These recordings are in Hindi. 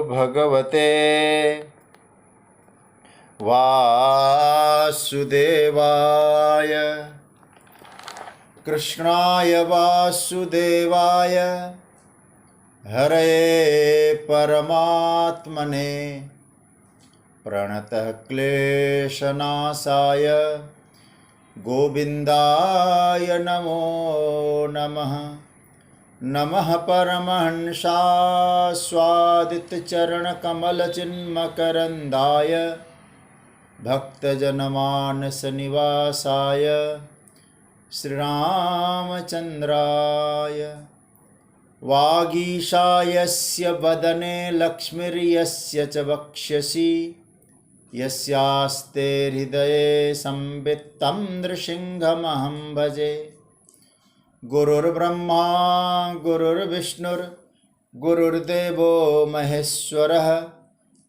भगवते वासुदेवाय। कृष्णाय वासुदेवाय हरे परमात्मने प्रणतः क्लेशनाशाय गोविन्दाय नमो नमः। नमः परमहंसास्वादितचरणकमलचिन्मकरन्दाय भक्तजनमानसनिवासाय श्रीरामचन्द्राय। वागीशायस्य वदने लक्ष्मीर्यस्य च वक्ष्यसि यस्यास्ते हृदये संवित्तं नृसिंहमहं भजे। गुरुर्ब्रह्मा गुरुर्विष्णुर्गुरुर्देवो महेश्वरः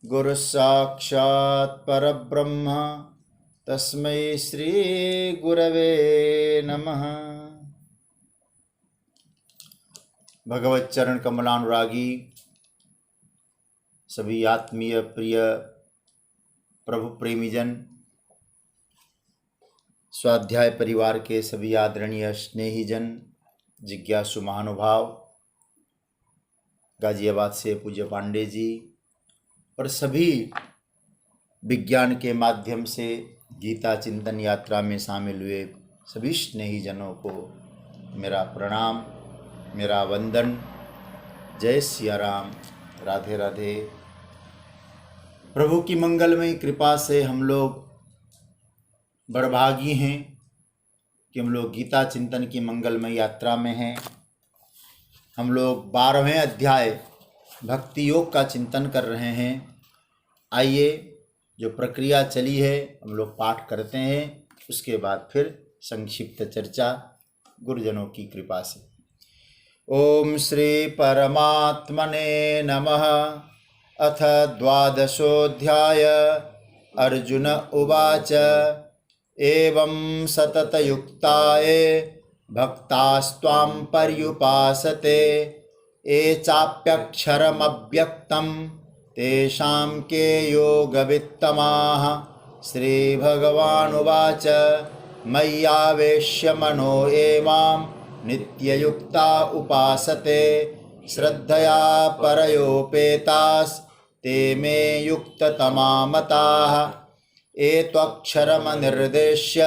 गुरुस्साक्षात् परब्रह्म तस्मै श्री गुरवे नमः। भगवत चरण कमलानुरागी सभी आत्मीय प्रिय प्रभु प्रेमीजन, स्वाध्याय परिवार के सभी आदरणीय स्नेहीजन, जिज्ञासु महानुभाव, गाजियाबाद से पूज्य पांडे जी और सभी विज्ञान के माध्यम से गीता चिंतन यात्रा में शामिल हुए सभी स्नेहीजनों को मेरा प्रणाम, मेरा वंदन। जय सिया राम, राधे राधे। प्रभु की मंगलमयी कृपा से हम लोग बड़भागी हैं कि हम लोग गीता चिंतन की मंगलमयी यात्रा में हैं। हम लोग 12वें अध्याय भक्ति योग का चिंतन कर रहे हैं। आइए, जो प्रक्रिया चली है हम लोग पाठ करते हैं, उसके बाद फिर संक्षिप्त चर्चा गुरुजनों की कृपा से। ओम श्री परमात्मने नमः। अथ द्वादशोऽध्याय। अर्जुन उवाच एवं सततयुक्ताये भक्तास्त्वां पर्युपासते ये चाप्यक्षरमव्यक्तं तेषां के योगवित्तमाः। श्रीभगवानुवाच मय्यावेश्य मनो ये मां नित्ययुक्ता उपासते श्रद्धया परयोपेतास् ते मे युक्ततमा मताः। ये त्वक्षरमनिर्देश्य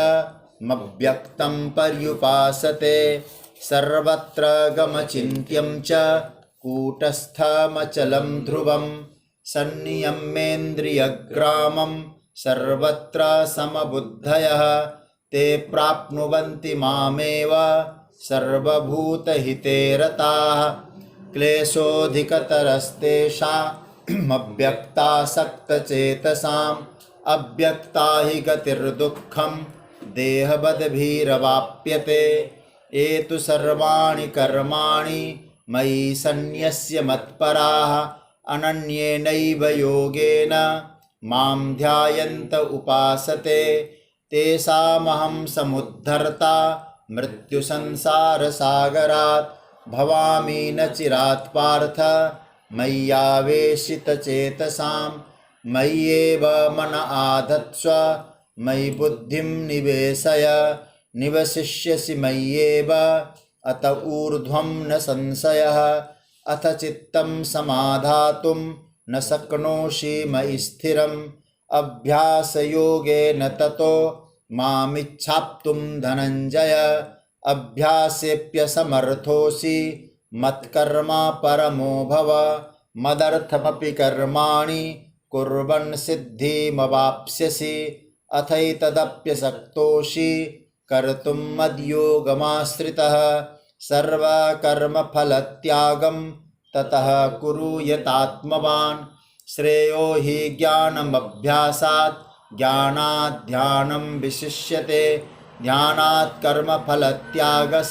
मव्यक्तं पर्युपासते सर्वत्र गमचिन्त्यं च कूटस्थमचलं ध्रुवं सन्नियम्येन्द्रियग्रामं सर्वत्र समबुद्धयः ते प्राप्नुवन्ति मामेव सर्वभूतहिते रताः। क्लेशोऽधिकतरस्तेषामव्यक्तासक्तचेतसाम् अव्यक्ता हि गतिर्दुःखं देहवद्भिरवाप्यते। ये तु सर्वाणि कर्माणि मयि सन्न्यस्य मत्पराः अनन्येनैव योगेन मां ध्यायन्त उपासते तेषामहं समुद्धर्ता मृत्युसंसारसागरात् भवामि न चिरात् पार्थ मय्यावेशितचेतसां। मय्येव मन आधत्स्व मयि बुद्धिं निवेशय निवसिष्यसि मय्येव अत ऊर्ध्वं न संशयः। अथ चित्तं समाधातुं न शक्नोषि मयि स्थिरम् अभ्यासयोगेन ततो मामिच्छाप्तुं धनञ्जय। अभ्यासेऽप्यसमर्थोऽसि मत्कर्मा परमो भव मदर्थमपि कर्माणि कुर्वन् सिद्धिमवाप्स्यसि। अथैतदप्यशक्तोषि कर्तुं मद्योगमाश्रितः सर्वकर्मफलत्यागं ततः कुरु यतात्मवान्। श्रेयो हि ज्ञानमभ्यासात् ज्ञानात् ध्यानं विशिष्यते ध्यानात् कर्मफलत्यागात्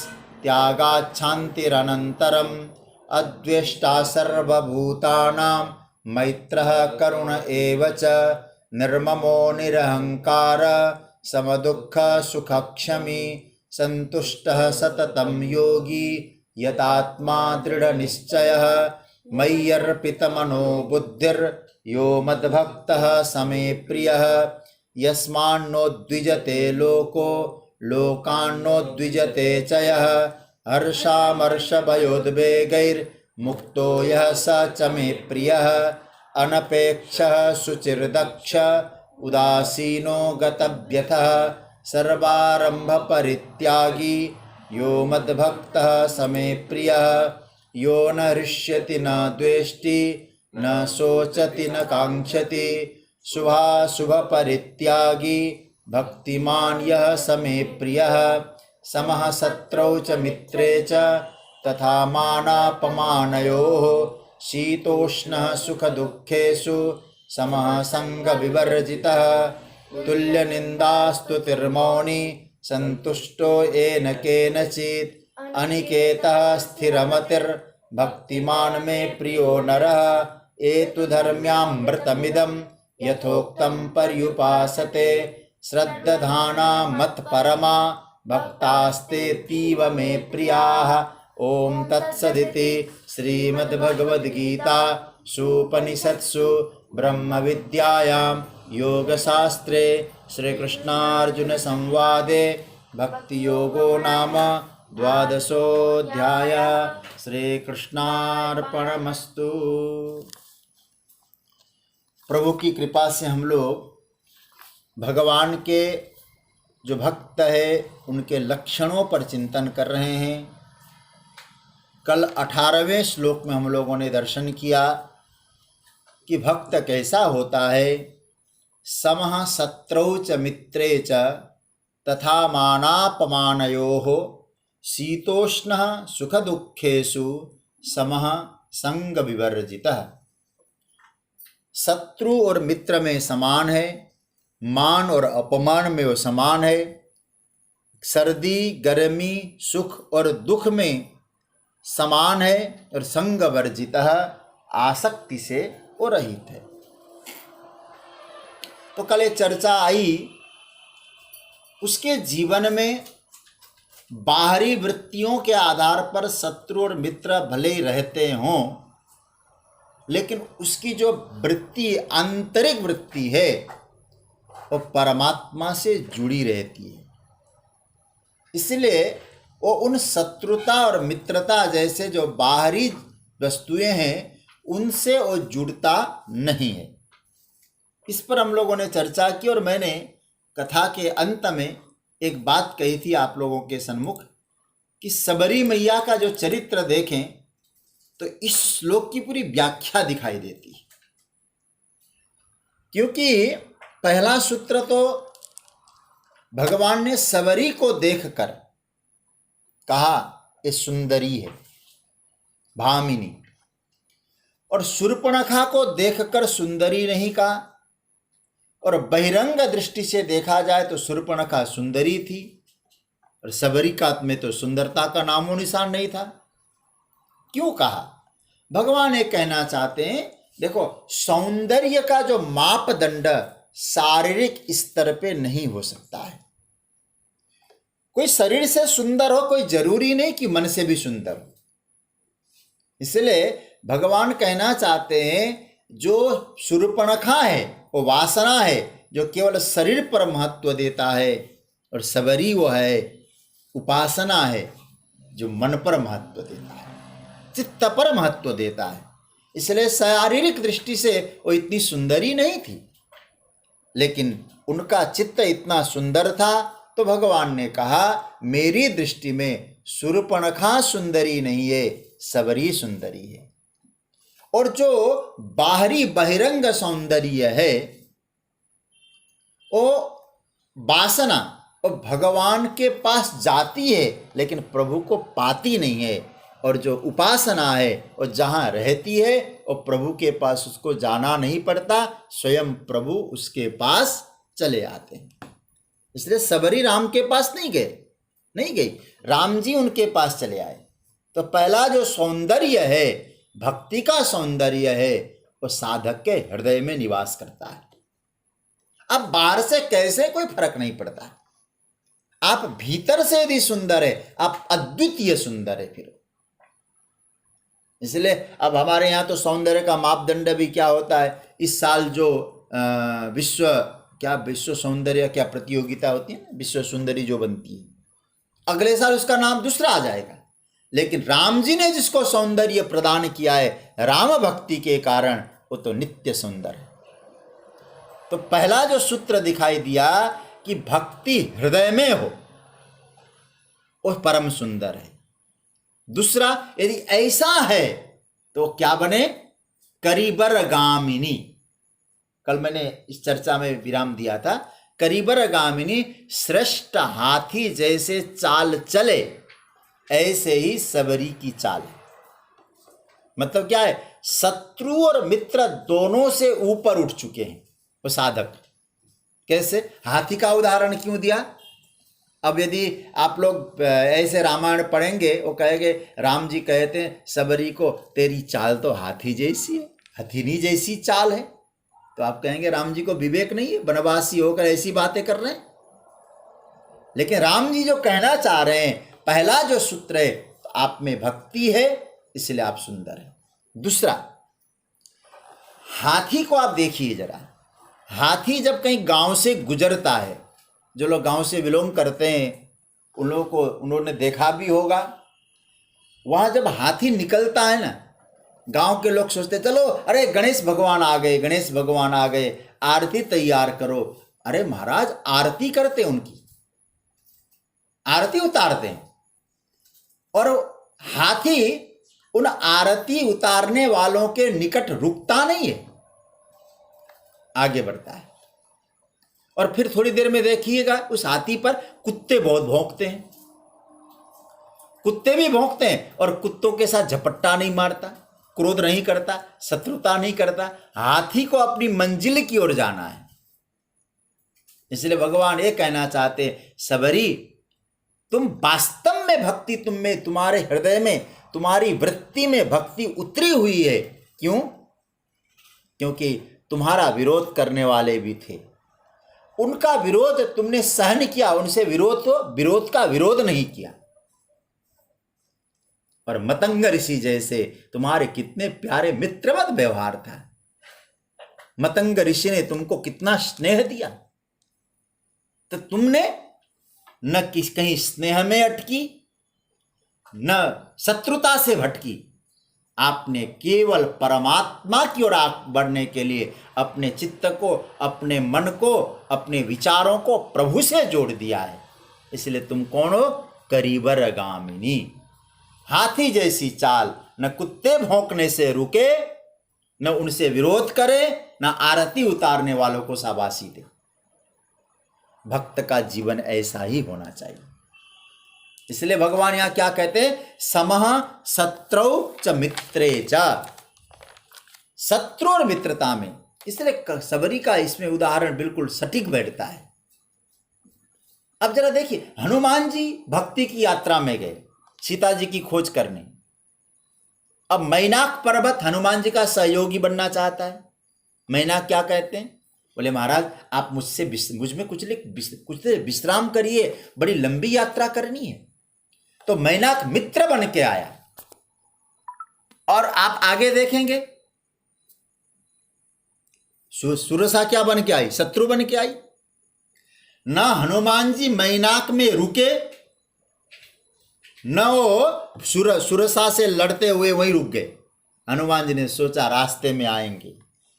शान्तिरनन्तरम्। अद्वेष्टा सर्वभूतानां मैत्रः करुण एव च निर्ममो निरहंकार समदुःख सुखक्षमी संतुष्टः सततं योगी यतात्मा दृढ़निश्चयः। मय्यर्पितमनो बुद्धिर् यो मद्भक्तः समे प्रियः यस्मान्नो द्विजते लोको लोकान्नो द्विजते च यः हर्षामर्षभयोद्वेगैर्मुक्तो यः स च मे प्रियः अनपेक्षः शुचिर्दक्ष उदासीनो गतव्यथः सर्वारंभ परित्यागी यो मद्भक्तः समे प्रियः यो न हृष्यति न द्वेष्टि न शोचति न कांक्षति शुभाशुभ परित्यागी भक्तिमान् यः समे प्रियः समः शत्रौ च मित्रे च तथा मानापमानयोः शीतोष्णः सुखदुःखेषु समः संगविवर्जितः तुल्यनिन्दास्तुतिर्मौनी सन्तुष्टो येन केनचित् अनिकेतः स्थिरमतिर्भक्तिमान् मे प्रियो नरः एतु धर्म्यामृतमिदं यथोक्तं पर्युपासते श्रद्दधाना मत्परमा भक्तास्तेतीव मे प्रियाः। ओम तत्सदिति श्रीमद्भगवद्गीता सुपनिषत्सु ब्रह्म विद्यायां योगशास्त्रे श्रीकृष्णार्जुन संवादे भक्ति योगो नाम द्वादशोऽध्यायः। श्रीकृष्णार्पणमस्तु। प्रभु की कृपा से हम लोग भगवान के जो भक्त है उनके लक्षणों पर चिंतन कर रहे हैं। कल 18वें श्लोक में हम लोगों ने दर्शन किया कि भक्त कैसा होता है। समः शत्रौ च मित्रे च तथा मानापमानयोः शीतोष्णः सुखदुःखेषु समः संग विवर्जितः। शत्रु और मित्र में समान है, मान और अपमान में वो समान है, सर्दी गर्मी सुख और दुख में समान है और संग वर्जितः आसक्ति से वो रहित है। तो कल ये चर्चा आई उसके जीवन में बाहरी वृत्तियों के आधार पर शत्रु और मित्र भले ही रहते हों, लेकिन उसकी जो वृत्ति आंतरिक वृत्ति है वो परमात्मा से जुड़ी रहती है। इसलिए वो उन शत्रुता और मित्रता जैसे जो बाहरी वस्तुएं हैं उनसे वो जुड़ता नहीं है। इस पर हम लोगों ने चर्चा की और मैंने कथा के अंत में एक बात कही थी आप लोगों के सन्मुख कि सबरी मैया का जो चरित्र देखें तो इस श्लोक की पूरी व्याख्या दिखाई देती है। क्योंकि पहला सूत्र तो भगवान ने सबरी को देखकर कहा ये सुंदरी है, भामिनी, और शूर्पणखा को देखकर सुंदरी नहीं कहा। और बहिरंग दृष्टि से देखा जाए तो शूर्पणखा सुंदरी थी और सबरी का में तो सुंदरता का नामो निशान नहीं था। क्यों कहा? भगवान ये कहना चाहते हैं, देखो सौंदर्य का जो मापदंड शारीरिक स्तर पे नहीं हो सकता है। कोई शरीर से सुंदर हो, कोई जरूरी नहीं कि मन से भी सुंदर हो। इसलिए भगवान कहना चाहते हैं जो शूर्पणखा है वो वासना है जो केवल शरीर पर महत्व देता है, और सबरी वो है उपासना है जो मन पर महत्व देता है, चित्त पर महत्व देता है। इसलिए शारीरिक दृष्टि से वो इतनी सुंदरी नहीं थी, लेकिन उनका चित्त इतना सुंदर था तो भगवान ने कहा मेरी दृष्टि में शूर्पणखा सुंदरी नहीं है, सबरी सुंदरी है। और जो बाहरी बहिरंग सौंदर्य है वो वासना और भगवान के पास जाती है लेकिन प्रभु को पाती नहीं है। और जो उपासना है वो जहाँ रहती है और प्रभु के पास उसको जाना नहीं पड़ता, स्वयं प्रभु उसके पास चले आते हैं। इसलिए सबरी राम के पास नहीं गई, राम जी उनके पास चले आए। तो पहला जो सौंदर्य है, भक्ति का सौंदर्य है, वो साधक के हृदय में निवास करता है। अब बाहर से कैसे कोई फर्क नहीं पड़ता। आप भीतर से यदि सुंदर है, आप अद्वितीय सुंदर है। फिर इसलिए अब हमारे यहाँ तो सौंदर्य का मापदंड भी क्या होता है, इस साल जो विश्व सौंदर्य क्या प्रतियोगिता होती है ना, विश्व सुंदरी जो बनती है, अगले साल उसका नाम दूसरा आ जाएगा। लेकिन राम जी ने जिसको सौंदर्य प्रदान किया है राम भक्ति के कारण, वो तो नित्य सुंदर है। तो पहला जो सूत्र दिखाई दिया कि भक्ति हृदय में हो, वो परम सुंदर है। दूसरा, यदि ऐसा है तो क्या बने, करीबर गामिनी। कल मैंने इस चर्चा में विराम दिया था, करीबर गामिनी, श्रेष्ठ हाथी जैसे चाल चले ऐसे ही सबरी की चाल है। मतलब क्या है, शत्रु और मित्र दोनों से ऊपर उठ चुके हैं वो साधक। कैसे, हाथी का उदाहरण क्यों दिया? अब यदि आप लोग ऐसे रामायण पढ़ेंगे, वो कहेंगे राम जी कहते हैं सबरी को, तेरी चाल तो हाथी जैसी है, हथीनी जैसी चाल है। तो आप कहेंगे राम जी को विवेक नहीं है, वनवासी होकर ऐसी बातें कर रहे हैं। लेकिन राम जी जो कहना चाह रहे हैं, पहला जो सूत्र है, तो आप में भक्ति है इसलिए आप सुंदर हैं। दूसरा, हाथी को आप देखिए जरा, हाथी जब कहीं गांव से गुजरता है, जो लोग गांव से बिलोंग करते हैं उन लोगों को उन्होंने देखा भी होगा, वहां जब हाथी निकलता है ना, गांव के लोग सोचते चलो अरे गणेश भगवान आ गए, गणेश भगवान आ गए, आरती तैयार करो। अरे महाराज, आरती करते, उनकी आरती उतारते हैं, और हाथी उन आरती उतारने वालों के निकट रुकता नहीं है, आगे बढ़ता है। और फिर थोड़ी देर में देखिएगा उस हाथी पर कुत्ते बहुत भौंकते हैं, कुत्ते भी भौंकते हैं, और कुत्तों के साथ झपट्टा नहीं मारता, क्रोध नहीं करता, शत्रुता नहीं करता। हाथी को अपनी मंजिल की ओर जाना है। इसलिए भगवान ये कहना चाहते, सबरी तुम वास्तव में भक्ति, तुम में, तुम्हारे हृदय में, तुम्हारी वृत्ति में भक्ति उतरी हुई है। क्यों? क्योंकि तुम्हारा विरोध करने वाले भी थे, उनका विरोध तुमने सहन किया, उनसे विरोध का विरोध नहीं किया। और मतंग ऋषि जैसे तुम्हारे कितने प्यारे मित्रवत व्यवहार था। मतंग ऋषि ने तुमको कितना स्नेह दिया, तो तुमने न कहीं स्नेह में अटकी, न शत्रुता से भटकी। आपने केवल परमात्मा की ओर बढ़ने के लिए अपने चित्त को, अपने मन को, अपने विचारों को प्रभु से जोड़ दिया है। इसलिए तुम कौन हो? करीबर गामिनी, हाथी जैसी चाल, न कुत्ते भौंकने से रुके, न उनसे विरोध करे, न आरती उतारने वालों को शाबाशी दे। भक्त का जीवन ऐसा ही होना चाहिए। इसलिए भगवान यहां क्या कहते हैं, समः शत्रौ च मित्रे च, शत्रु और मित्रता में। इसलिए सबरी का इसमें उदाहरण बिल्कुल सटीक बैठता है। अब जरा देखिए, हनुमान जी भक्ति की यात्रा में गए सीता जी की खोज करने। अब मैनाक पर्वत हनुमान जी का सहयोगी बनना चाहता है। मैनाक क्या कहते हैं, बोले महाराज आप मुझ में कुछ विश्राम करिए, बड़ी लंबी यात्रा करनी है। तो मैनाक मित्र बन के आया, और आप आगे देखेंगे सुरसा क्या बन के आई, शत्रु बन के आई। ना हनुमान जी मैनाक में रुके, न वो सुरसा से लड़ते हुए वहीं रुक गए। हनुमान जी ने सोचा रास्ते में आएंगे,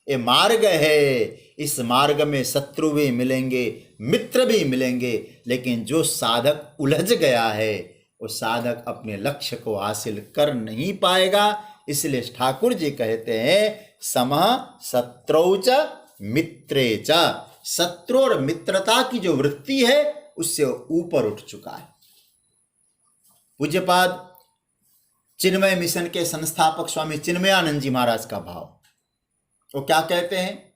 ये मार्ग है, इस मार्ग में शत्रु भी मिलेंगे, मित्र भी मिलेंगे, लेकिन जो साधक उलझ गया है वो साधक अपने लक्ष्य को हासिल कर नहीं पाएगा। इसलिए ठाकुर जी कहते हैं समः शत्रौ च मित्रे च, शत्रु और मित्रता की जो वृत्ति है उससे ऊपर उठ चुका है। पूज्यपाद चिन्मय मिशन के संस्थापक स्वामी चिन्मयानंद जी महाराज का भाव, वो क्या कहते हैं,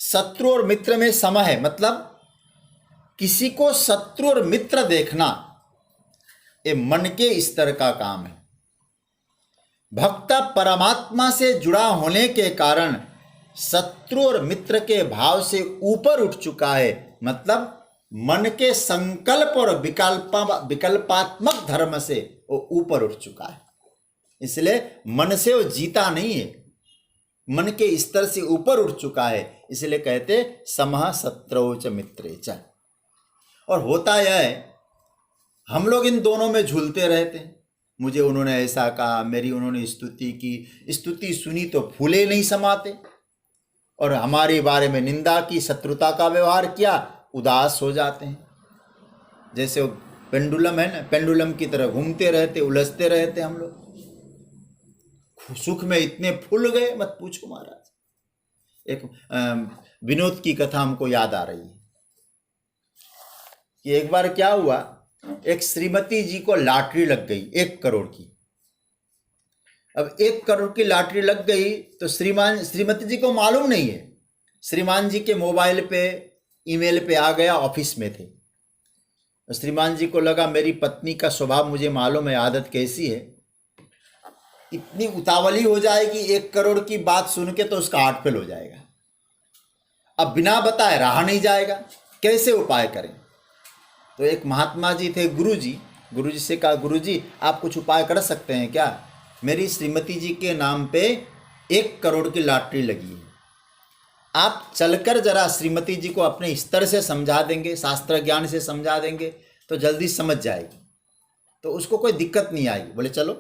शत्रु और मित्र में सम है, मतलब किसी को शत्रु और मित्र देखना ये मन के स्तर का काम है। भक्त परमात्मा से जुड़ा होने के कारण शत्रु और मित्र के भाव से ऊपर उठ चुका है, मतलब मन के संकल्प और विकल्पात्मक धर्म से वो ऊपर उठ चुका है। इसलिए मन से वो जीता नहीं है, मन के स्तर से ऊपर उठ चुका है, इसलिए कहते समः शत्रौ च मित्रे च। और होता यह है, हम लोग इन दोनों में झूलते रहते हैं। मुझे उन्होंने ऐसा कहा, मेरी उन्होंने स्तुति की, स्तुति सुनी तो फूले नहीं समाते, और हमारे बारे में निंदा की, शत्रुता का व्यवहार किया, उदास हो जाते हैं। जैसे वो पेंडुलम है ना, पेंडुलम की तरह घूमते रहते, उलझते रहते हम लोग। सुख में इतने फूल गए मत पूछो महाराज। एक विनोद की कथा हमको याद आ रही है कि एक बार क्या हुआ, एक श्रीमती जी को लॉटरी लग गई 1 करोड़ की। अब 1 करोड़ की लॉटरी लग गई तो श्रीमती जी को मालूम नहीं है। श्रीमान जी के मोबाइल पे, ईमेल पे आ गया, ऑफिस में थे। श्रीमान जी को लगा मेरी पत्नी का स्वभाव मुझे मालूम है, आदत कैसी है, इतनी उतावली हो जाएगी 1 करोड़ की बात सुन के तो उसका हार्ट फेल हो जाएगा। अब बिना बताए रहा नहीं जाएगा, कैसे उपाय करें। तो एक महात्मा जी थे, गुरुजी से कहा, गुरुजी आप कुछ उपाय कर सकते हैं क्या? मेरी श्रीमती जी के नाम पे 1 करोड़ की लॉटरी लगी है, आप चलकर जरा श्रीमती जी को अपने स्तर से समझा देंगे, शास्त्र ज्ञान से समझा देंगे तो जल्दी समझ जाएगी, तो उसको कोई दिक्कत नहीं आएगी। बोले चलो।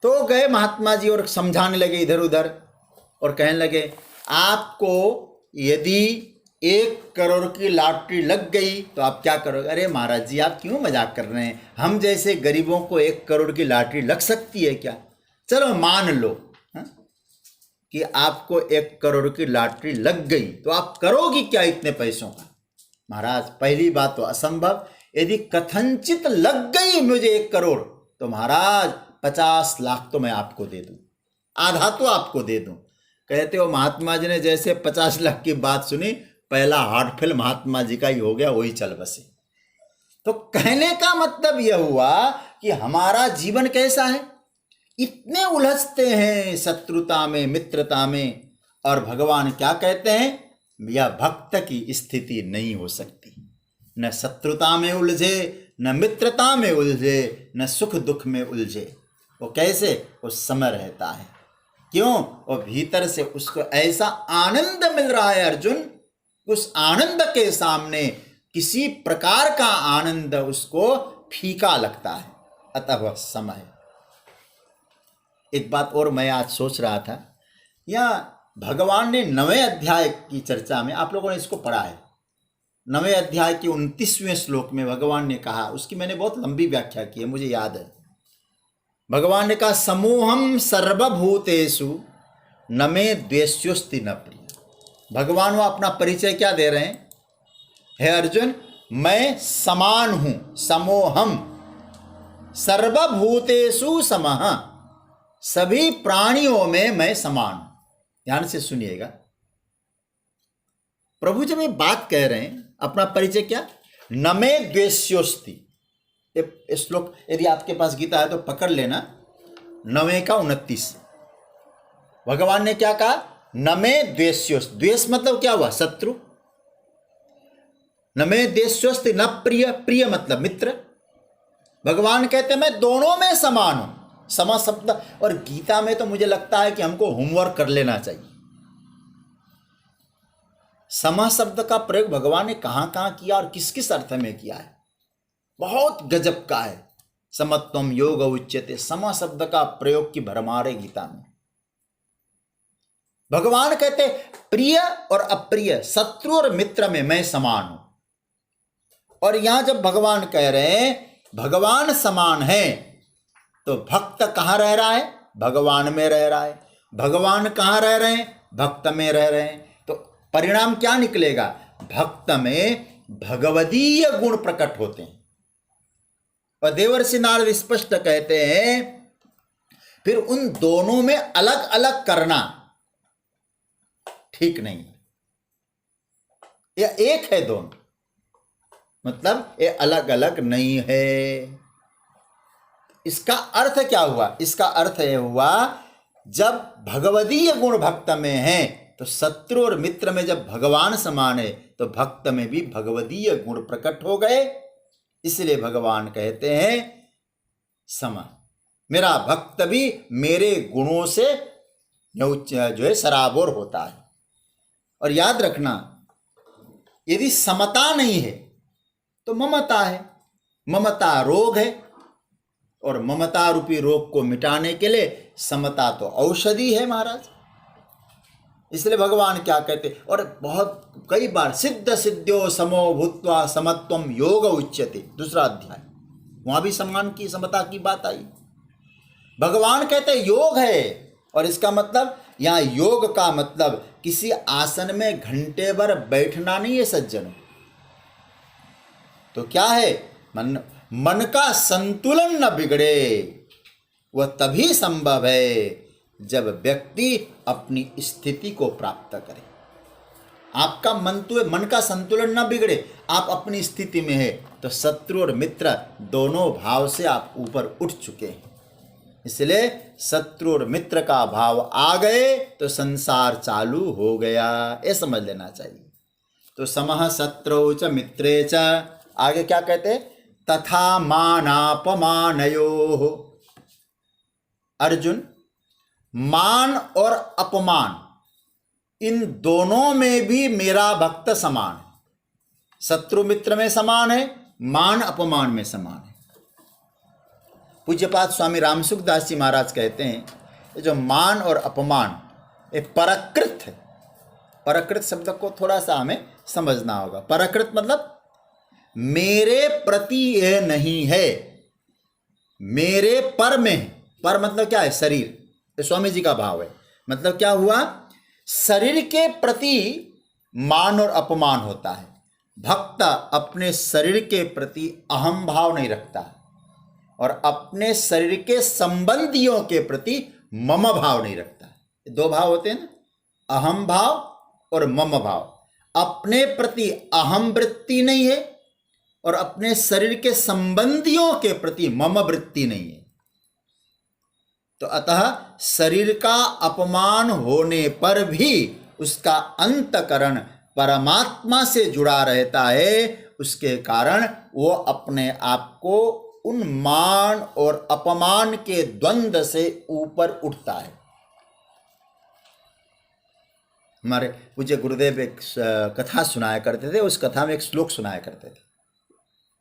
तो गए महात्मा जी और समझाने लगे इधर उधर, और कहने लगे आपको यदि 1 करोड़ की लॉटरी लग गई तो आप क्या करोगे? अरे महाराज जी आप क्यों मजाक कर रहे हैं, हम जैसे गरीबों को 1 करोड़ की लॉटरी लग सकती है क्या? चलो मान लो कि आपको 1 करोड़ की लॉटरी लग गई तो आप करोगी क्या इतने पैसों का? महाराज पहली बात तो असंभव, यदि कथनचित लग गई मुझे 1 करोड़ तो महाराज 50 लाख तो मैं आपको दे दूं, आधा तो आपको दे दूं। कहते हो महात्मा जी ने जैसे 50 लाख की बात सुनी, पहला हार्ट फेल महात्मा जी का ही हो गया, वही चल बसे। तो कहने का मतलब यह हुआ कि हमारा जीवन कैसा है, इतने उलझते हैं शत्रुता में, मित्रता में, और भगवान क्या कहते हैं, यह भक्त की स्थिति नहीं हो सकती। न शत्रुता में उलझे, न मित्रता में उलझे, न सुख दुख में उलझे। वो कैसे? वो समय रहता है। क्यों? वो भीतर से उसको ऐसा आनंद मिल रहा है अर्जुन, उस आनंद के सामने किसी प्रकार का आनंद उसको फीका लगता है, अतः वह समय। एक बात और मैं आज सोच रहा था, या भगवान ने 9वें अध्याय की चर्चा में, आप लोगों ने इसको पढ़ा है, 9वें अध्याय के 29वें श्लोक में भगवान ने कहा, उसकी मैंने बहुत लंबी व्याख्या की है, मुझे याद है। भगवान ने कहा समूहम सर्वभूतेषु न मे द्वेष्योस्ति न प्रिय। भगवान वो अपना परिचय क्या दे रहे हैं, हे अर्जुन मैं समान हूं, समोहम सर्वभूतेषु समः, सभी प्राणियों में मैं समान हूं। ध्यान से सुनिएगा, प्रभु जब ये बात कह रहे हैं, अपना परिचय क्या, न मे द्वेष्योस्ति। ये श्लोक यदि आपके पास गीता है तो पकड़ लेना, 9वें का 29। भगवान ने क्या कहा, न मे द्वेष्योस्ति। द्वेष मतलब क्या हुआ, शत्रु। न मे द्वेष्योस्ति न प्रिय, प्रिय मतलब मित्र। भगवान कहते हैं मैं दोनों में समान हूं। समा शब्द, और गीता में तो मुझे लगता है कि हमको होमवर्क कर लेना चाहिए। समा शब्द का प्रयोग भगवान ने कहां कहां किया और किस किस अर्थ में किया है, बहुत गजब का है। समत्वम योग उच्यते, समा शब्द का प्रयोग की भरमार है गीता में। भगवान कहते प्रिय और अप्रिय, शत्रु और मित्र में मैं समान हूं। और यहां जब भगवान कह रहे हैं भगवान समान है, तो भक्त कहां रह रहा है, भगवान में रह रहा है। भगवान कहां रह रहे हैं, भक्त में रह रहे हैं। तो परिणाम क्या निकलेगा, भक्त में भगवदीय गुण प्रकट होते हैं। और देवर्षि नारद स्पष्ट कहते हैं फिर उन दोनों में अलग अलग करना ठीक नहीं, यह एक है दोनों, मतलब ये अलग अलग नहीं है। इसका अर्थ क्या हुआ, इसका अर्थ यह हुआ जब भगवदीय गुण भक्त में है तो शत्रु और मित्र में जब भगवान समान है तो भक्त में भी भगवदीय गुण प्रकट हो गए। इसलिए भगवान कहते हैं सम, मेरा भक्त भी मेरे गुणों से जो है सराबोर होता है। और याद रखना, यदि समता नहीं है तो ममता है। ममता रोग है, और ममता रूपी रोग को मिटाने के लिए समता तो औषधि है महाराज। इसलिए भगवान क्या कहते, और बहुत कई बार सिद्ध सिद्ध्यो समो भूत्वा समत्वम योग उच्यते, दूसरा अध्याय, वहां भी समान की समता की बात आई। भगवान कहते योग है, और इसका मतलब यहाँ योग का मतलब किसी आसन में घंटे भर बैठना नहीं है सज्जनों। तो क्या है, मन का संतुलन न बिगड़े, वह तभी संभव है जब व्यक्ति अपनी स्थिति को प्राप्त करे। आपका मन का संतुलन न बिगड़े, आप अपनी स्थिति में है, तो शत्रु और मित्र दोनों भाव से आप ऊपर उठ चुके हैं। इसलिए शत्रु और मित्र का भाव आ गए तो संसार चालू हो गया, ये समझ लेना चाहिए। तो समः शत्रौ च मित्रे च, आगे क्या कहते, तथा मानापमानयोः। अर्जुन, मान और अपमान इन दोनों में भी मेरा भक्त समान है। शत्रु मित्र में समान है, मान अपमान में समान है। पूज्यपाद स्वामी रामसुखदास जी महाराज कहते हैं, ये जो मान और अपमान ये परकृत है। परकृत शब्द को थोड़ा सा हमें समझना होगा। परकृत मतलब मेरे प्रति यह नहीं है, मेरे पर में है। पर मतलब क्या है, शरीर, ये स्वामी जी का भाव है। मतलब क्या हुआ, शरीर के प्रति मान और अपमान होता है। भक्त अपने शरीर के प्रति अहम भाव नहीं रखता, और अपने शरीर के संबंधियों के प्रति मम भाव नहीं रखता। दो भाव होते हैं ना, अहम भाव और मम भाव। अपने प्रति अहम वृत्ति नहीं है, और अपने शरीर के संबंधियों के प्रति मम वृत्ति नहीं है। तो अतः शरीर का अपमान होने पर भी उसका अंतकरण परमात्मा से जुड़ा रहता है। उसके कारण वो अपने आप को उन मान और अपमान के द्वंद्व से ऊपर उठता है। हमारे पूज्य गुरुदेव एक कथा सुनाया करते थे, उस कथा में एक श्लोक सुनाया करते थे।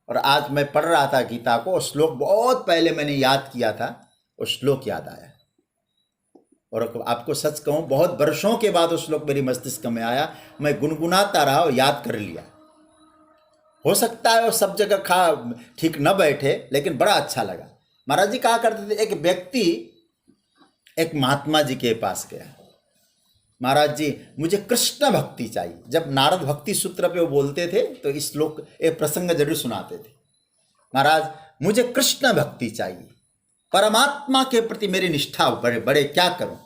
और आज मैं पढ़ रहा था गीता को, उस श्लोक बहुत पहले मैंने याद किया था, उस श्लोक याद आया। और आपको सच कहूँ, बहुत वर्षों के बाद उस श्लोक मेरी मस्तिष्क में आया, मैं गुनगुनाता रहा और याद कर लिया। हो सकता है वो सब जगह ठीक न बैठे, लेकिन बड़ा अच्छा लगा। महाराज जी कहा करते थे, एक व्यक्ति एक महात्मा जी के पास गया, महाराज जी मुझे कृष्ण भक्ति चाहिए। जब नारद भक्ति सूत्र पे वो बोलते थे तो इस श्लोक एक प्रसंग जरूर सुनाते थे, महाराज मुझे कृष्ण भक्ति चाहिए, परमात्मा के प्रति मेरी निष्ठा बड़े बड़े, क्या करूं?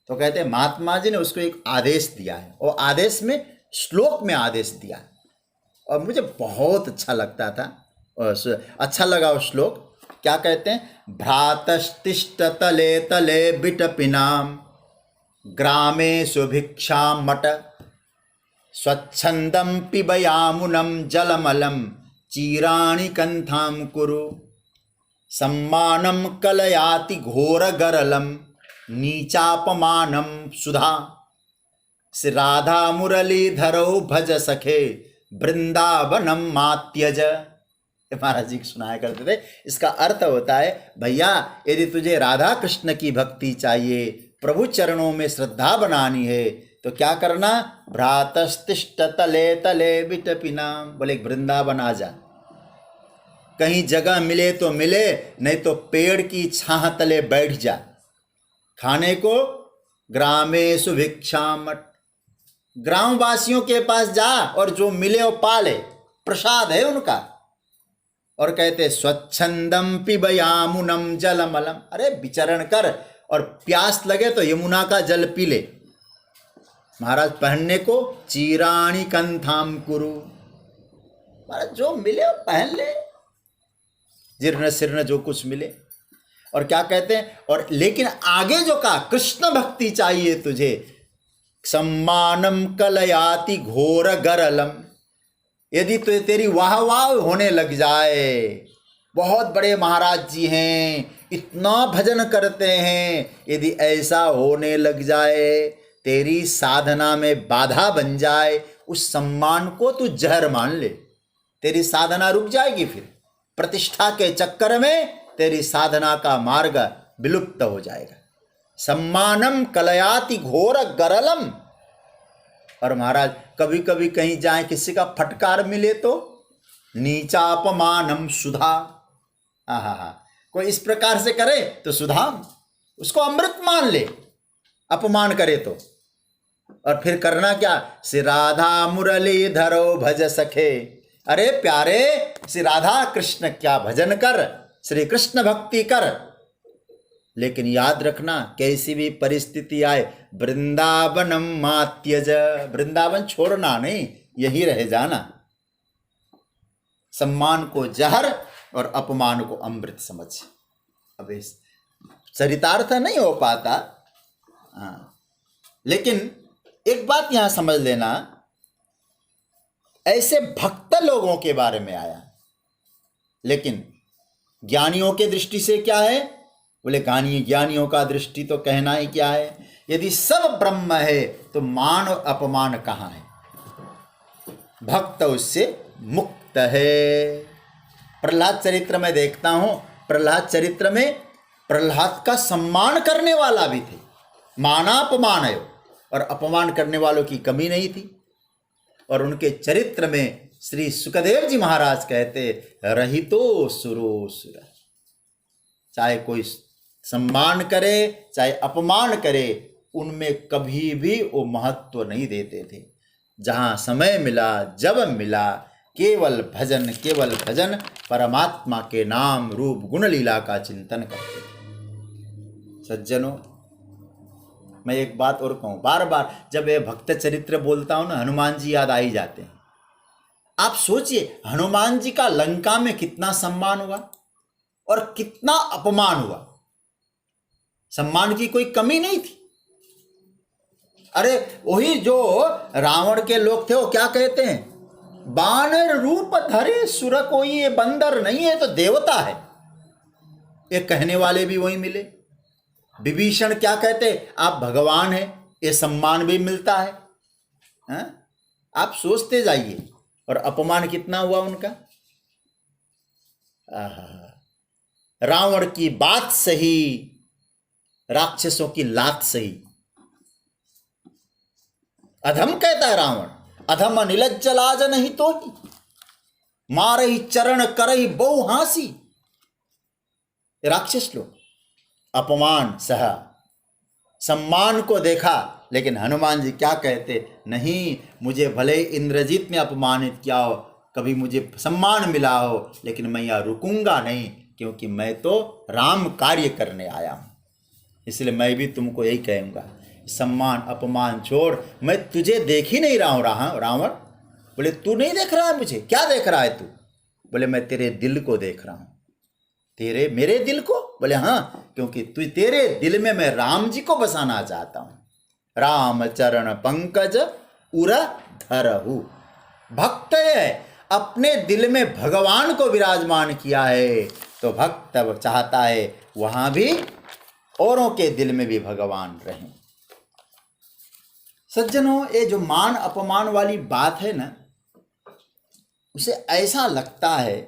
तो कहते हैं महात्मा जी ने उसको एक आदेश दिया है, और आदेश में श्लोक में आदेश दिया है, और मुझे बहुत अच्छा लगता था, और अच्छा लगा वो श्लोक। क्या कहते हैं, भ्रातस्तिष्ठ तले तले बिटपिनाम ग्रामे सुभिक्षाम मट स्वच्छंदम पिबयामुनम जलमलम चीराणि कंथाम कुरु सम्मानम कलयाति घोर गरलम नीचापमानम सुधा श्री राधा मुरलीधरौ भज सखे वृंदावनम मात्यज। महाराज जी सुनाया करते थे। इसका अर्थ होता है, भैया यदि तुझे राधा कृष्ण की भक्ति चाहिए, प्रभु चरणों में श्रद्धा बनानी है, तो क्या करना, भ्रातस्तिष्ठ तले तले बिटपिनाम, बोले वृंदावन आ जा। कहीं जगह मिले तो मिले, नहीं तो पेड़ की छाह तले बैठ जा। खाने को ग्रामेषु भिक्षाम, ग्रामवासियों के पास जा और जो मिले वो पाले, प्रसाद है उनका। और कहते स्वच्छंदम पिबयामुनम जलमलम, अरे विचरण कर और प्यास लगे तो यमुना का जल पी ले। महाराज पहनने को चीराणी कंथाम कुरु, महाराज जो मिले वो पहन ले, जीर्ण शीर्ण जो कुछ मिले। और क्या कहते हैं, और लेकिन आगे जो कहा, कृष्ण भक्ति चाहिए तुझे, सम्मानम कलयाति घोर गरलम, यदि तो तेरी वाह वाह होने लग जाए बहुत बड़े महाराज जी हैं, इतना भजन करते हैं, यदि ऐसा होने लग जाए, तेरी साधना में बाधा बन जाए, उस सम्मान को तू जहर मान ले, तेरी साधना रुक जाएगी। फिर प्रतिष्ठा के चक्कर में तेरी साधना का मार्ग विलुप्त हो जाएगा। सम्मानम कलयाति घोर गरलम। और महाराज कभी कभी कहीं जाए, किसी का फटकार मिले तो नीचापमानम सुधा। हा, कोई इस प्रकार से करे तो सुधा, उसको अमृत मान ले, अपमान करे तो। और फिर करना क्या, श्री राधा मुरली धरो भज सखे। अरे प्यारे, श्री राधा कृष्ण क्या भजन कर, श्री कृष्ण भक्ति कर। लेकिन याद रखना, कैसी भी परिस्थिति आए, वृंदावनम मात्यज, वृंदावन छोड़ना नहीं, यही रह जाना। सम्मान को जहर और अपमान को अमृत समझ। अब इस चरितार्थ नहीं हो पाता। लेकिन एक बात यहां समझ लेना, ऐसे भक्त लोगों के बारे में आया, लेकिन ज्ञानियों के दृष्टि से क्या है, बोले ज्ञानियों का दृष्टि तो कहना ही क्या है, यदि सब ब्रह्म है तो मान और अपमान कहाँ है। भक्त उससे मुक्त है। प्रहलाद चरित्र में देखता हूं, प्रहलाद चरित्र में प्रहलाद का सम्मान करने वाला भी थे, मानापमान है, और अपमान करने वालों की कमी नहीं थी। और उनके चरित्र में श्री सुखदेव जी महाराज कहते, रहितो सुरो सुर। चाहे कोई सम्मान करे चाहे अपमान करे, उनमें कभी भी वो महत्व नहीं देते थे। जहाँ समय मिला, जब मिला, केवल भजन, परमात्मा के नाम रूप गुण लीला का चिंतन करते थे। सज्जनों, मैं एक बात और कहूँ, बार बार जब ये भक्त चरित्र बोलता हूँ ना, हनुमान जी याद आ ही जाते हैं। आप सोचिए, हनुमान जी का लंका में कितना सम्मान हुआ और कितना अपमान हुआ। सम्मान की कोई कमी नहीं थी। अरे वही जो रावण के लोग थे, वो क्या कहते हैं, बानर रूप धरे सुर कोई, ये बंदर नहीं है तो देवता है। ये कहने वाले भी वही मिले। विभीषण क्या कहते, आप भगवान हैं, ये सम्मान भी मिलता है। आप सोचते जाइए। और अपमान कितना हुआ उनका। रावण की बात सही, राक्षसों की लात सही। अधम कहता है रावण, अधम नीलज्ज लाज नहीं तो ही, मारही चरण करही बहु हासी। राक्षस लोग अपमान सहा, सम्मान को देखा। लेकिन हनुमान जी क्या कहते, नहीं, मुझे भले इंद्रजीत ने अपमानित किया हो, कभी मुझे सम्मान मिला हो, लेकिन मैं यहाँ रुकूंगा नहीं, क्योंकि मैं तो राम कार्य करने आया हूँ। इसलिए मैं भी तुमको यही कहूँगा, सम्मान अपमान छोड़। मैं तुझे देख ही नहीं रहा हूँ रावण। बोले तू नहीं देख रहा है मुझे, क्या देख रहा है तू। बोले मैं तेरे दिल को देख रहा हूँ। तेरे मेरे दिल को? बोले हाँ, क्योंकि तू तेरे दिल में मैं राम जी को बसाना चाहता हूँ। राम चरण पंकज उर धरहु। भक्त है, अपने दिल में भगवान को विराजमान किया है, तो भक्त चाहता है वहां भी औरों के दिल में भी भगवान रहें। सज्जनों, ये जो मान अपमान वाली बात है ना, उसे ऐसा लगता है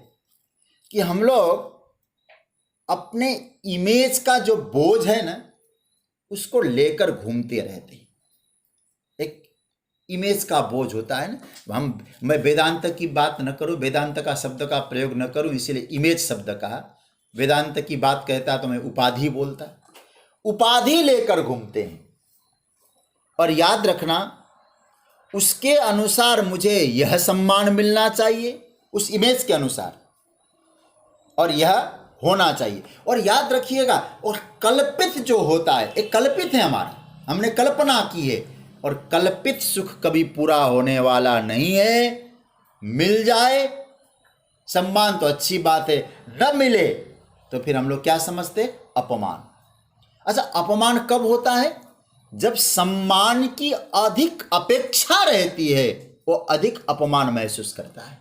कि हम लोग अपने इमेज का जो बोझ है ना, उसको लेकर घूमते रहते हैं। एक इमेज का बोझ होता है ना। मैं वेदांत की बात न करूं, वेदांत का शब्द का प्रयोग न करूं, इसीलिए इमेज शब्द कहा। वेदांत की बात कहता तो मैं उपाधि बोलता। उपाधि लेकर घूमते हैं। और याद रखना, उसके अनुसार मुझे यह सम्मान मिलना चाहिए, उस इमेज के अनुसार, और यह होना चाहिए। और याद रखिएगा, और कल्पित जो होता है, एक कल्पित है हमारा, हमने कल्पना की है, और कल्पित सुख कभी पूरा होने वाला नहीं है। मिल जाए सम्मान तो अच्छी बात है, न मिले तो फिर हम लोग क्या समझते, अपमान। अच्छा, अपमान कब होता है? जब सम्मान की अधिक अपेक्षा रहती है, वो अधिक अपमान महसूस करता है।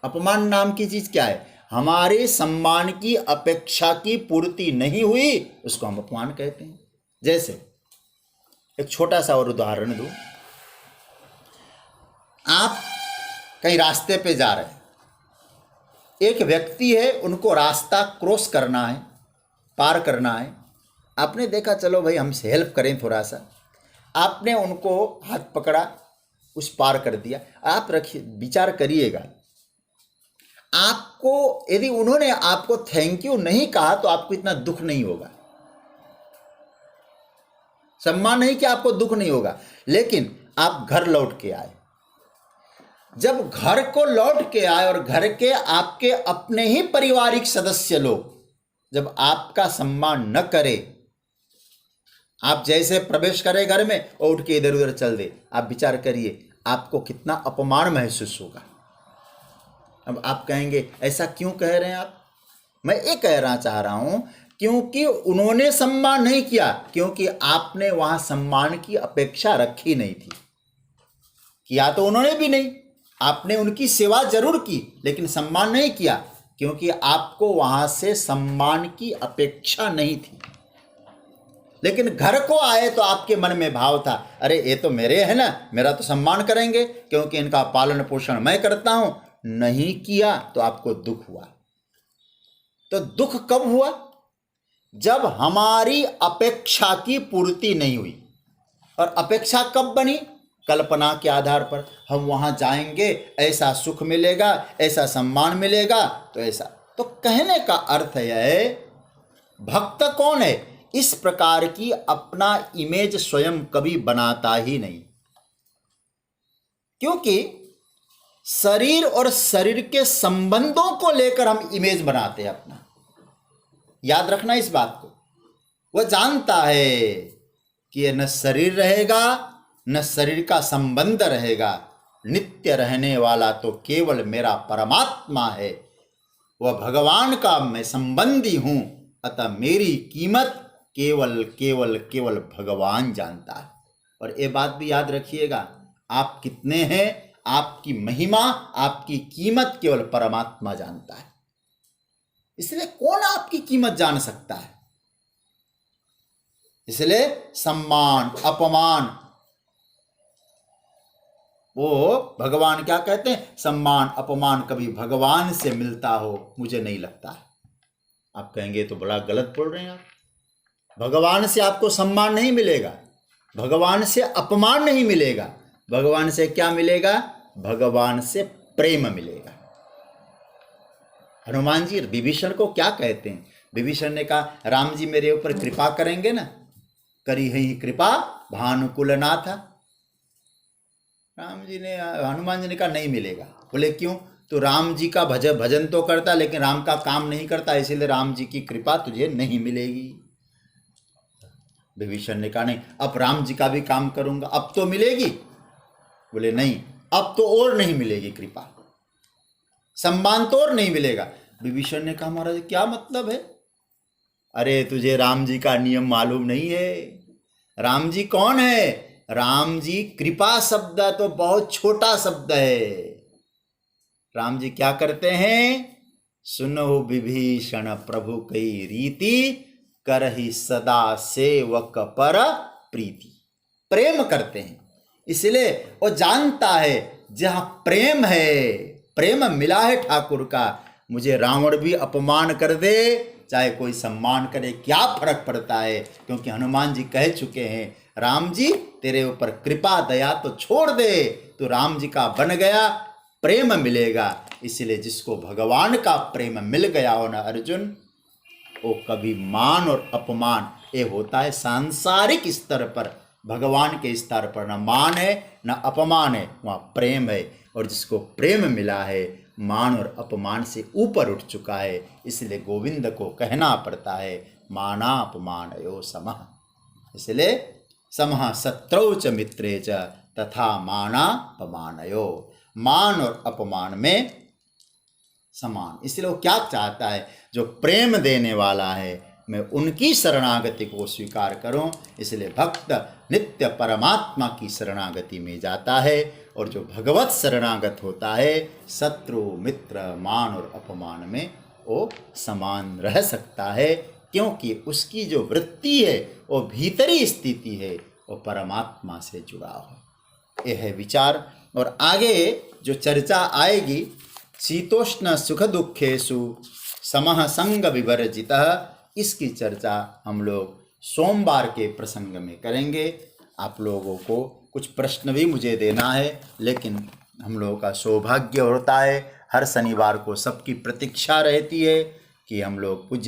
अपमान नाम की चीज क्या है? हमारे सम्मान की अपेक्षा की पूर्ति नहीं हुई, उसको हम अपमान कहते हैं। जैसे एक छोटा सा और उदाहरण दूं। आप कहीं रास्ते पे जा रहे हैं, एक व्यक्ति है, उनको रास्ता क्रॉस करना है, पार करना है। आपने देखा चलो भाई हमसे हेल्प करें थोड़ा सा, आपने उनको हाथ पकड़ा, उस पार कर दिया। आप रखिए, विचार करिएगा, आपको यदि उन्होंने आपको थैंक यू नहीं कहा तो आपको इतना दुख नहीं होगा, सम्मान नहीं किया आपको दुख नहीं होगा। लेकिन आप घर लौट के आए, जब घर को लौट के आए और घर के आपके अपने ही पारिवारिक सदस्य लोग जब आपका सम्मान न करे, आप जैसे प्रवेश करें घर में और उठ के इधर उधर चल दे, आप विचार करिए आपको कितना अपमान महसूस होगा। अब आप कहेंगे ऐसा क्यों कह रहे हैं आप? मैं ये कहना चाह रहा हूं क्योंकि उन्होंने सम्मान नहीं किया, क्योंकि आपने वहां सम्मान की अपेक्षा रखी नहीं थी। किया तो उन्होंने भी नहीं, आपने उनकी सेवा जरूर की लेकिन सम्मान नहीं किया, क्योंकि आपको वहां से सम्मान की अपेक्षा नहीं थी। लेकिन घर को आए तो आपके मन में भाव था, अरे ये तो मेरे हैं ना, मेरा तो सम्मान करेंगे क्योंकि इनका पालन पोषण मैं करता हूं। नहीं किया तो आपको दुख हुआ। तो दुख कब हुआ? जब हमारी अपेक्षा की पूर्ति नहीं हुई। और अपेक्षा कब बनी? कल्पना के आधार पर, हम वहां जाएंगे ऐसा सुख मिलेगा, ऐसा सम्मान मिलेगा, तो ऐसा। तो कहने का अर्थ है भक्त कौन है? इस प्रकार की अपना इमेज स्वयं कभी बनाता ही नहीं, क्योंकि शरीर और शरीर के संबंधों को लेकर हम इमेज बनाते हैं अपना। याद रखना इस बात को। वह जानता है कि यह न शरीर रहेगा न शरीर का संबंध रहेगा, नित्य रहने वाला तो केवल मेरा परमात्मा है, वह भगवान का मैं संबंधी हूं, अतः मेरी कीमत केवल केवल केवल भगवान जानता है। और ये बात भी याद रखिएगा, आप कितने हैं, आपकी महिमा, आपकी कीमत केवल परमात्मा जानता है। इसलिए कौन आपकी कीमत जान सकता है? इसलिए सम्मान अपमान, वो भगवान क्या कहते हैं, सम्मान अपमान कभी भगवान से मिलता हो मुझे नहीं लगता है। आप कहेंगे तो बड़ा गलत बोल रहे हैं आप, भगवान से आपको सम्मान नहीं मिलेगा, भगवान से अपमान नहीं मिलेगा। भगवान से क्या मिलेगा? भगवान से प्रेम मिलेगा। हनुमान जी विभीषण को क्या कहते हैं? विभीषण ने कहा राम जी मेरे ऊपर कृपा करेंगे ना, करी ही कृपा भानुकुल नाथ। राम जी ने, हनुमान जी ने कहा नहीं मिलेगा। बोले क्यों? तो राम जी का भजन तो करता लेकिन राम का काम नहीं करता, इसीलिए राम जी की कृपा तुझे नहीं मिलेगी। विभीषण ने कहा नहीं, अब राम जी का भी काम करूंगा, अब तो मिलेगी। बोले नहीं, अब तो और नहीं मिलेगी कृपा, सम्मान तो और नहीं मिलेगा। विभीषण ने कहा महाराज क्या मतलब है? अरे तुझे राम जी का नियम मालूम नहीं है। राम जी कौन है? राम जी कृपा शब्द तो बहुत छोटा शब्द है। राम जी क्या करते हैं? सुनो विभीषण प्रभु कई रीति, करहि सदा सेवक पर प्रीति। प्रेम करते हैं, इसलिए वो जानता है जहां प्रेम है, प्रेम मिला है ठाकुर का, मुझे रावण भी अपमान कर दे चाहे कोई सम्मान करे क्या फर्क पड़ता है, क्योंकि हनुमान जी कह चुके हैं राम जी तेरे ऊपर कृपा दया तो छोड़ दे, तो राम जी का बन गया, प्रेम मिलेगा। इसलिए जिसको भगवान का प्रेम मिल गया हो ना अर्जुन, वो कभी मान और अपमान ये होता है सांसारिक स्तर पर, भगवान के स्तर पर न मान है न अपमान है, वहाँ प्रेम है। और जिसको प्रेम मिला है मान और अपमान से ऊपर उठ चुका है। इसलिए गोविंद को कहना पड़ता है माना अपमानयो समः। इसलिए समः शत्रौ च मित्रे च तथा माना अपमानयो, मान और अपमान में समान। इसलिए वो क्या चाहता है? जो प्रेम देने वाला है मैं उनकी शरणागति को स्वीकार करूं। इसलिए भक्त नित्य परमात्मा की शरणागति में जाता है, और जो भगवत शरणागत होता है शत्रु मित्र मान और अपमान में वो समान रह सकता है, क्योंकि उसकी जो वृत्ति है वो भीतरी स्थिति है, वो परमात्मा से जुड़ा हो। यह है विचार। और आगे जो चर्चा आएगी, शीतोष्ण सुख दुखेषु समः संग विवर्जितः, इसकी चर्चा हम लोग सोमवार के प्रसंग में करेंगे। आप लोगों को कुछ प्रश्न भी मुझे देना है, लेकिन हम लोगों का सौभाग्य होता है हर शनिवार को सबकी प्रतीक्षा रहती है कि हम लोग पूज्य